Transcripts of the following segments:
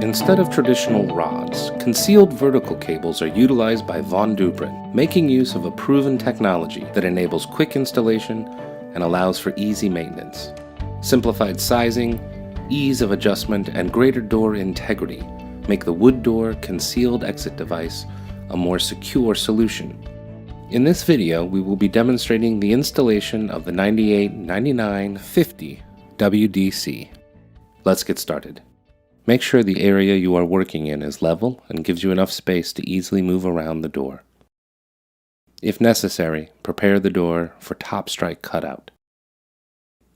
Instead of traditional rods, concealed vertical cables are utilized by Von Duprin, making use of a proven technology that enables quick installation and allows for easy maintenance. Simplified sizing, ease of adjustment, and greater door integrity make the wood door concealed exit device a more secure solution. In this video, we will be demonstrating the installation of the 989950 WDC. Let's get started. Make sure the area you are working in is level and gives you enough space to easily move around the door. If necessary, prepare the door for top strike cutout.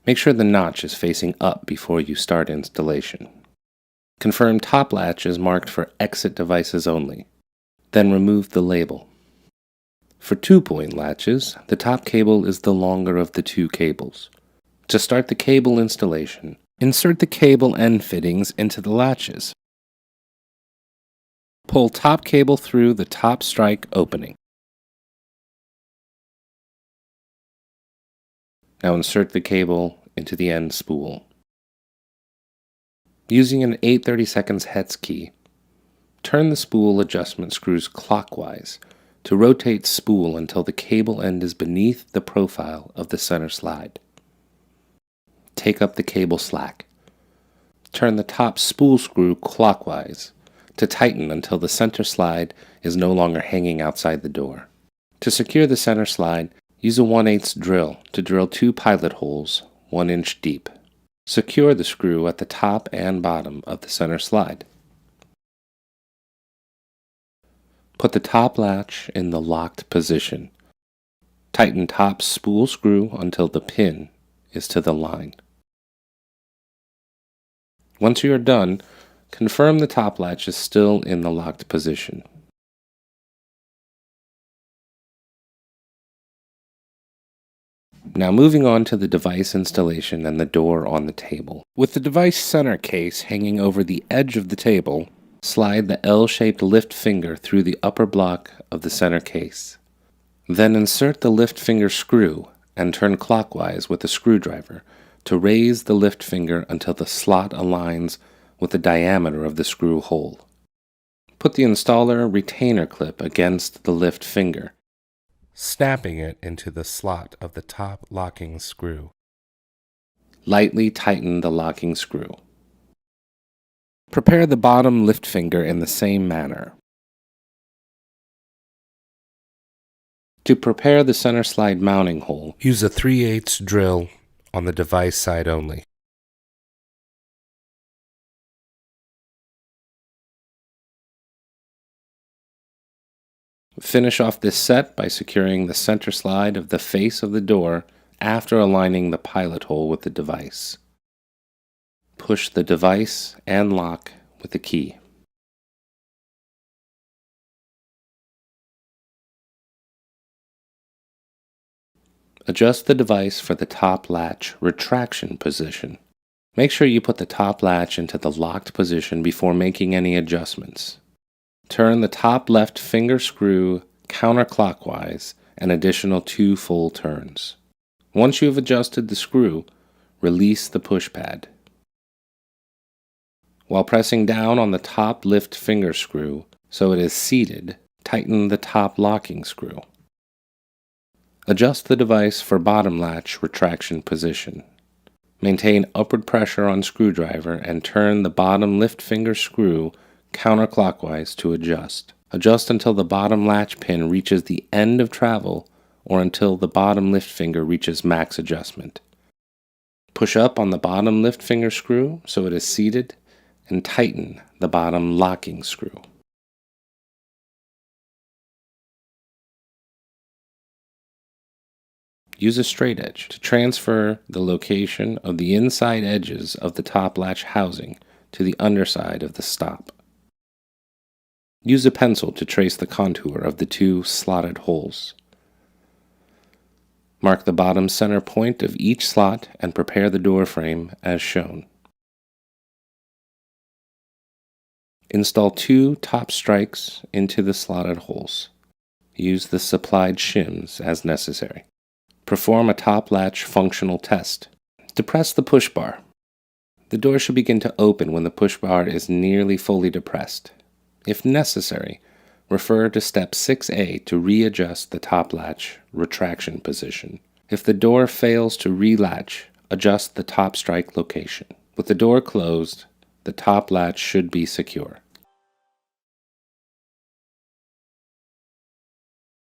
Make sure the notch is facing up before you start installation. Confirm top latch is marked for exit devices only. Then remove the label. For 2-point latches, the top cable is the longer of the two cables. To start the cable installation, insert the cable end fittings into the latches. Pull top cable through the top strike opening. Now insert the cable into the end spool. Using an 8/32 hex key, turn the spool adjustment screws clockwise to rotate spool until the cable end is beneath the profile of the center slide. Take up the cable slack. Turn the top spool screw clockwise to tighten until the center slide is no longer hanging outside the door. To secure the center slide, use a 1/8 drill to drill 2 pilot holes 1 inch deep. Secure the screw at the top and bottom of the center slide. Put the top latch in the locked position. Tighten top spool screw until the pin is to the line. Once you are done, confirm the top latch is still in the locked position. Now moving on to the device installation and the door on the table. With the device center case hanging over the edge of the table, slide the L-shaped lift finger through the upper block of the center case. Then insert the lift finger screw and turn clockwise with a screwdriver to raise the lift finger until the slot aligns with the diameter of the screw hole. Put the installer retainer clip against the lift finger, snapping it into the slot of the top locking screw. Lightly tighten the locking screw. Prepare the bottom lift finger in the same manner. To prepare the center slide mounting hole, use a 3/8 drill on the device side only. Finish off this set by securing the center slide of the face of the door after aligning the pilot hole with the device. Push the device and lock with the key. Adjust the device for the top latch retraction position. Make sure you put the top latch into the locked position before making any adjustments. Turn the top left finger screw counterclockwise an additional 2 full turns. Once you have adjusted the screw, release the push pad. While pressing down on the top lift finger screw so it is seated, tighten the top locking screw. Adjust the device for bottom latch retraction position. Maintain upward pressure on screwdriver and turn the bottom lift finger screw counterclockwise to adjust. Adjust until the bottom latch pin reaches the end of travel or until the bottom lift finger reaches max adjustment. Push up on the bottom lift finger screw so it is seated and tighten the bottom locking screw. Use a straight edge to transfer the location of the inside edges of the top latch housing to the underside of the stop. Use a pencil to trace the contour of the 2 slotted holes. Mark the bottom center point of each slot and prepare the door frame as shown. Install 2 top strikes into the slotted holes. Use the supplied shims as necessary. Perform a top latch functional test. Depress the push bar. The door should begin to open when the push bar is nearly fully depressed. If necessary, refer to step 6A to readjust the top latch retraction position. If the door fails to relatch, adjust the top strike location. With the door closed, the top latch should be secure.